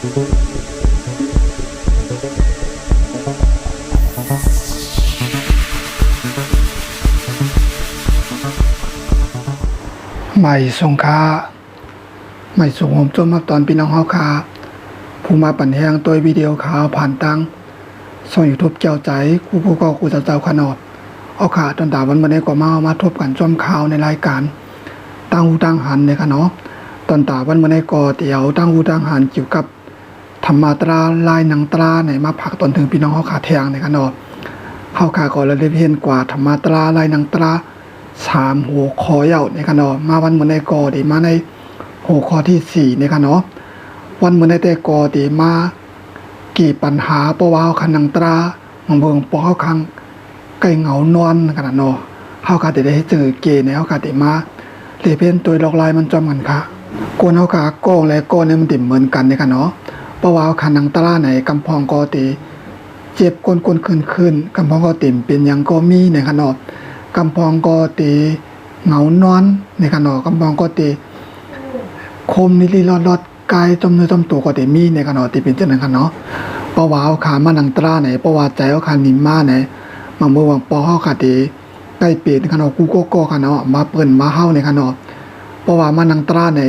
ใหม่สงค้าใหม่ส่งผมจนมาตอนพี่น้องเฮาคาผู้มาปั่นแหงตัววิดีโอข่าวผ่านตังส่งยูทูบเจ้าใจกูก็กูจะเจ้าขนอดเอาขาตอนดาวันมาได้ก็มาทบกันจอมข่าวในรายการตั้งหูตั้งหันเนี่ยค่ะเนาะตอนตาวันมาได้ก็เดี๋ยวตั้งหูตั้งหันเกี่ยวกับธรรมาตราลายหนังตราไหนมาผักตอนถึงพี่น้องเฮาขาแทงเนี่ยค่ะเนาะเฮาขาก็เลยได้เห็นกว่าธรรมาตราลายหนังตรา3หัวข้อเย้าในค่ะเนาะมาวันมื้อในก็ได้มาในหัวข้อที่4ในค่ะเนาะวันมื้อในแต่ก็ได้มากี่ปัญหาเพราะว่าคันหนังตราบางเบิ่งปอเฮาคังไก่เหงานอนกันเนาะเฮาก็ได้เจอเกในเฮาก็ได้มาเลยเป็นตัวลอกลายมันจอมกันค่ะโกนเฮาก็ก้องและก้อนเนี่ยมันติเหมือนกันในค่ะเนาะเพราะว่าคันหนังตราไหนกำพองก็ติเจ็บก้นขึ้นกำพองก็ติเป็นหยังก็มีในค่ะเนาะกำพองก็ตีเหงานอนในขณะกำพองก็ตีคมนิรอดกายจมเนื้อจมตัวก็ตีมีในขณะตีเป็นจังนั้นค่ะเนาะเพราะว่าเอาขามานังตราไหนเพราะว่าใจเอาขานิมมาไหนมาเมื่อวังปอเฮาขาตีใกล้เปรตในขณะกูก็ค่ะเนาะมาเปิ้นมาเฮาในขณะเพราะว่ามานังตราใน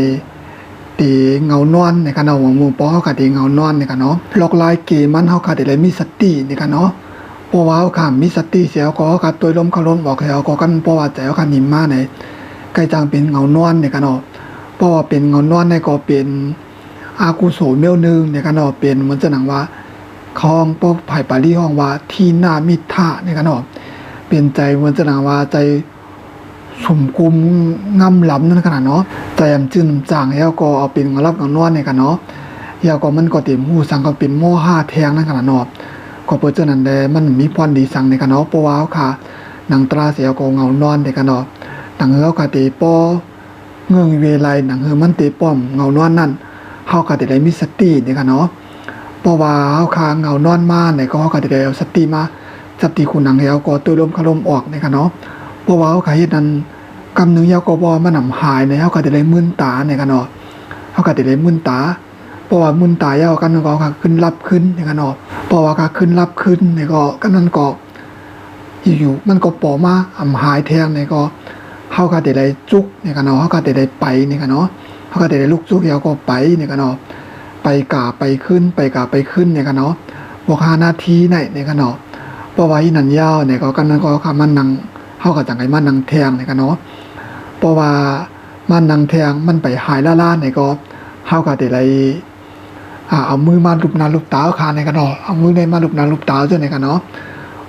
ตีเหงานอนในขณะวังมือปอเฮาขาตีเหงานอนในขณะลอกลายเกมันเฮาขาตีเลยมีสติในขณะเพราะว่าเขาขามีสติเสียก็กัดตัวล้มเขาล้มบอกแล้วก็กันเพราะว่าใจเขาขานิ่มมาในใกล้จางเป็นเงานอนในกันเนาะเพราะว่าเป็นเงานอนในก็เป็นอากุโสเมลนึงในกันเนาะเป็นเหมือนจะหนังว่าคองพวกไผ่ปารีห้องว่าที่หน้ามิท่าในกันเนาะเป็นใจเหมือนจะหนังว่าใจสมกุมงำล้ำนั่นขนาดเนาะใจอำจื้นจางแล้วก็เอาเป็นรับเงานอนในกันเนาะแล้วก็มันก็เต็มหูสังก็เป็นโมหะแทงนั่นขนาดเนาะก็เปิดเจอนั้นแลมันมีพรดีสั่งในกันเนาะเพราะว่าค่ะหนังตราเสียก็เงานอนในกันเนาะหนังเฮาก็ตีป้อเงื่องเวไลหนังเฮามันตีป้อมเงานอนนั่นเฮาก็ได้มีสติในกันเนาะเพราะว่าเฮาค่ะเงานอนมาในก็เฮาก็ได้เอาสติมาสติคุณหนังแล้วก็ตัวลมคลมออกในกันเนาะเพราะว่าเฮาค่ะเฮ็ดนั้นกำนึงยาวก็บ่มันหายในเฮาก็ได้มึนตาในกันเนาะเฮาก็ได้มึนตาเพราะว่ามุนตายเอากันก็ค่ะขึ้นรับขึ้นในกันเนาะเพราะว่าค่ะขึ้นรับขึ้นนี่ก็กันนั้นก็อยู่ๆมันก็ปอมาหายแทงนี่ก็เฮาก็ได้จุกในกันเนาะเฮาก็ได้ไปในกันเนาะเฮาก็ได้ลุกจุกแล้วก็ไปในกันเนาะไปกาไปขึ้นไปกาไปขึ้นในกันเนาะบ่5นาทีในกันเนาะเพราะว่าอีนั่นยาวนี่ก็กันนั้นก็ค่ะมันนั่งเฮาก็จังได๋มานั่งแทงในกันเนาะเพราะว่ามันนั่งแทงมันไปหายล่าๆนี่ก็เฮาก็ได้เอามือมาลูบหน้าลูบตาขาในกันเนาะเอามือในมาลูบหน้าลูบตาจนในกันเนาะ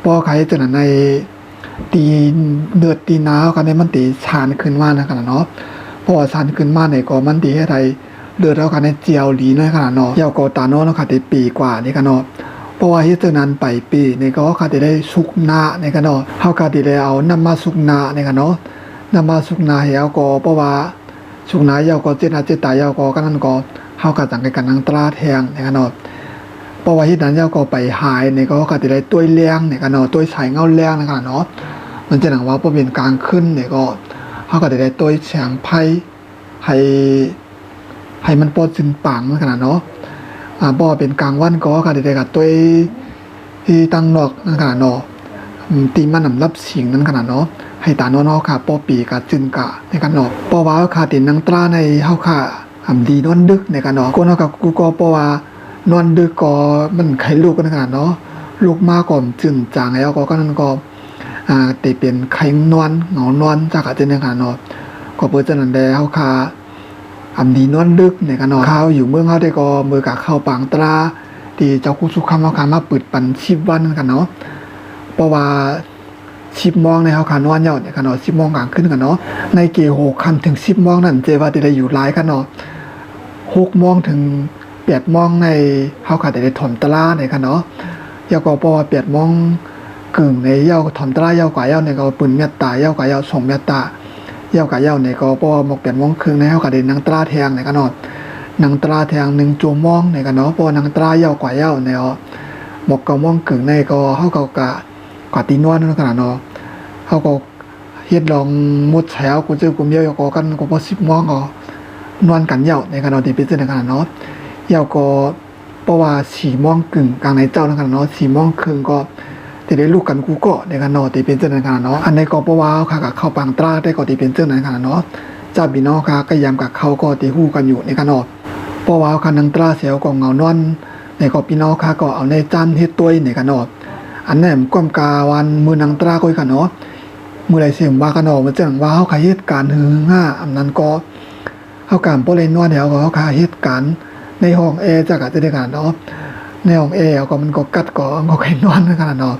พอใครจนในตีเดือดตีหนาวกันในมันตีชานขึ้นมาในกันเนาะพอชานขึ้นมาในก็มันตีให้ไทยเดือดแล้วกันในเจียวหลีในกันเนาะยาวก็ตาโนแล้วค่ะตีปีกว่าในกันเนาะเพราะว่าเฮ็ดจังนั้นไปปีในก็ค่ะได้สุกนาในกันเนาะเฮาก็ได้เอานำมาสุกนาในกันเนาะนำมาสุกนาเฮาก็เพราะว่าสุกนายาวก็เจตนาเจตายาวก็กันนั้นก็เฮาก็จังกันนังตราแทงในกันเนาะเพราะว่าเฮ็ดนั้นยาวก็ไปหายในก็ได้ต้วยแรงในกันเนาะต้วยสายเงาแรงในกันเนาะมันจะหนังว่าบ่เป็นกลางขึ้นนี่ก็เฮาก็ได้ต้วยแสงไผให้มันปอดสินปังในกันเนาะบ่เป็นกลางวันก็ได้กับต้วยที่ตั้งนอกในกันเนาะตีมันนำรับสิ่งนั้นขนาดเนาะให้ตาโนเนาะค่ะปอปีกะจึนกะในกันเนาะเพราะว่าค่ะตินังตราในเฮาค่ะดีนอนดึกในกันเนาะคนเฮากับกูก็เพราะว่านอนดึกก็มันไข้ลูกกันขนาดเนาะลูกมาก่อนจึนจางแล้วก็นั้นก็ติเป็นไข้นอนเหงานอนจากอาจจะในขนาดเนาะก็เปิดจังนั้นแล้วค่ะดีนอนดึกในกันเนาะข้าวอยู่เมืองเฮาได้ก็มือกะเข้าปางตราที่เจ้าคุสุคำเฮาค่ะมาเปิดปัน10วันกันเนาะเพราะว่า10 โมงในเฮาค่ะนอนยาวเนี่ยกันเนาะ10 โมงกลางคืนกันเนาะในเกโหคันถึง10 โมงนั่นเจว่าได้อยู่หลายกันเนาะ6 โมงถึง8 โมงในเฮาก็ได้ถอนตลาในกันเนาะยาวก็เพราะว่า8 โมงกึ่งในยาวถอนตลายาวกว่ายาวในก็ปืนเมตตายาวกว่ายาว2 เมตตายาวกว่ายาวในก็เพราะว่า8 โมงครึ่งในเฮาก็ได้นั่งตลาแทงในกันเนาะนั่งตลาแทง1 ชั่วโมงในกันเนาะเพราะนั่งตลายาวกว่ายาวใน9 โมงครึ่งในก็เฮาก็กว่าตีนอนนั่นขนาดเนาะเฮาก็เฮ็ดลองมุดแถวกูเจอกูเมียวก็กันก็บ่10 โมงก็นอนกันยาวในขณะที่เป็นจังขนาดเนาะยาวก็ เพราะว่า4 โมงกึ่งกลางในเจ้านั่นกันเนาะ4 โมงครึ่งก็ที่ได้ลูกกันกูก็ในกันเนาะที่เป็นเจ้านั้นกันเนาะอันในก็เพราะว่าค่ะกับเข้าปังตราได้ก็ที่เป็นเจ้านั้นกันเนาะเจ้าพี่น้องค่ะก็ยามกับเขาก็ที่ฮู้กันอยู่ในกันเนาะเพราะว่าคันนังตราเสียวก็เงานอนในก็พี่น้องค่ะก็เอาในจานเฮ็ดตัวยในกันเนาะอันนั้นก้มกาวันมือนังตราก็กันเนาะมือไรเสียงว่ากันเนาะมันจังว่าเฮาขายเหตุการณ์ฮือฮาอันนั้นก็เฮาการบ่เลยนอนเดี๋ยวก็เฮาขายเหตุการณ์ในห้องแอร์จักจะได้กันเนาะในห้องแอร์ก็มันก็กัดก็ใครนอนกันเนาะ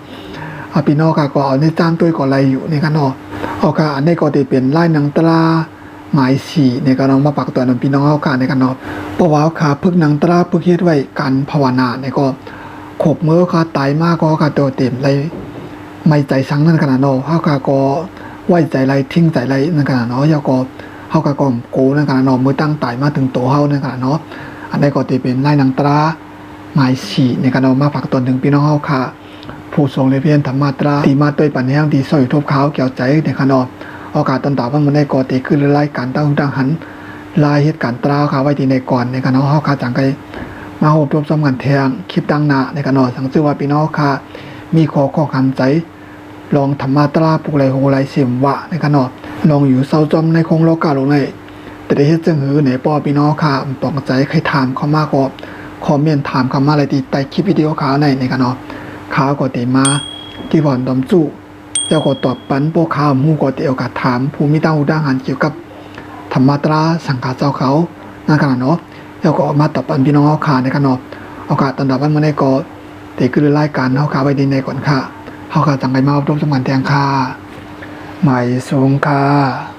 เอาพี่น้องค่ะก็เอาในจานตัวยก็ไหลอยู่ในกันเนาะเอาค่ะอันนี้ก็สิเป็นลายนังตราหมายสี่ในการเอามาปักตัวนั้นพี่น้องเฮาค่ะในกันเนาะเพราะว่าค่ะพึกนังตราพึกเฮ็ดไว้การภาวนาในก็ขบมือค่ะตายมากก็ค่ะตัวเต็มเลยไม่ใจสังนั่นขนาดเนาะเฮาค่ะก็ไว้ใจไรทิ้งใจไรนั่นขนาดเนาะเฮาก็โกนั่นขนาดเนาะมือตั้งตายมาถึงตัวเฮานั่นขนาดเนาะอันนี้ก็สิเป็นลายนังตราหมายสี่ในการเอามาปักตนถึงพี่น้องเฮาค่ะผู้ทรงในเพียรธรรมาตราที่มาด้วยปัญญาที่ซอยทบขาวเกี่ยวใจในขนาดโอกาสตอนตาว่ามันได้ก่อติขึ้นรายการตั้งหันลายเหตุการณ์ตราค่ะไว้ที่ในก่อนในกันเนาะเฮาค่ะจังไกมาโหบรวมสำคัญแทงคลิปตั้งหน้าในกันเนาะสังชื่อว่าพี่น้องค่ะมีข้อคำใจลองธรรมาตราปุกไหลโหไหลเสียมวะในกันเนาะลองอยู่เศร้าจอมในคงโลกาลงในแต่ได้เฮ็ดจังหือไหนป้อพี่น้องค่ะปองใจใครถามเข้ามาก็คอมเมนต์ถามเข้ามาอะไรที่ใต้คลิปวิดีโอข่าวในกันเนาะข่าวก็ติมาที่บ่อนดอมจู้เจ้าก็ตอบปันโปข่าวมู่ก็ติโอกาสถามผู้มีตั้งอุดาหารเกี่ยวกับธรรมาตราสังฆาเจ้าเขานั่นกันเนาะเจ้าก็ออกมาตอบปันพี่น้องเฮาค่ะในกันเนาะโอกาสตอนดับวันมื้อนี้ก็ติขึ้นรายการเฮาค่ะไว้ในก่อนค่ะเฮาค่ะจังได๋มาอบรมสมานแทงค่ะใหม่สูงค่ะ